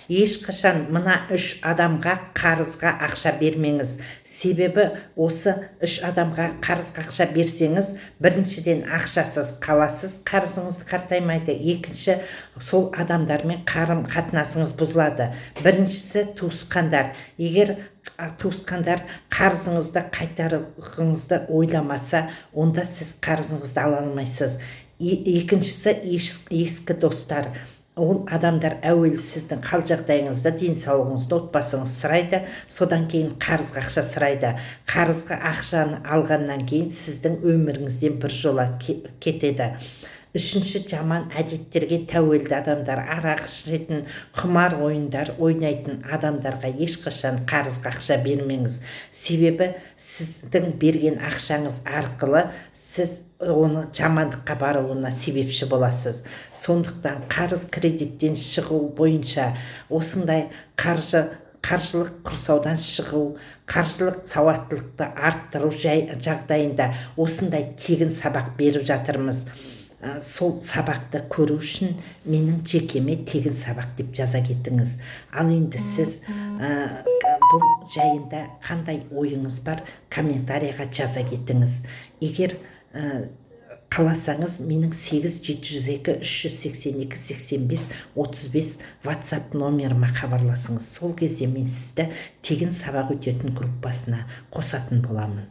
ешқашан мына 3 адамға қарызға ақша бермеңіз. Себебі осы 3 адамға қарызға ақша берсеңіз, біріншіден ақшасыз қаласыз, қарызыңыз қартаймайды. Екінші, сол адамдармен қарым қатынасыңыз бұзылады. Біріншісі туысқандар. Егер туысқандар қарызыңызды қайтарғыңызды ойламаса, онда сіз қарызыңызды ала алмайсыз. Екіншісі ескі достар. Ол адамдар әуелі сіздің қал жағдайыңызды, денсаулығыңызды, отбасыңызды сұрайды, содан кейін қарызға ақша сұрайды. Қарызға ақшаны алғаннан кейін сіздің өміріңізден біржола кетеді. Үшінші, жаман әдеттерге тәуелді адамдар, арақ ішетін, құмар ойындар ойнайтын адамдарға ешқашан қарызға ақша бермеңіз. Себебі сіздің берген ақшаңыз арқылы сіз оны жамандыққа баруына себепші боласыз. Сондықтан қарыз кредиттен шығу бойынша осындай қаржылық құрсаудан шығу, қаржылық сауаттылықты арттыру жағдайында осындай тегін сабақ беріп жатырмыз. Сол сабақты көру үшін менің жекеме тегін сабақ деп жаза кетіңіз. Ал енді сіз бұл жайында қандай ойыңыз бар, комментарийға жаза кетіңіз. Егер қаласаңыз, менің 8-702-382-85-35 WhatsApp номеріма хабарласыңыз. Сол кезде мен сізді тегін сабақ өтетін группасына қосатын боламын.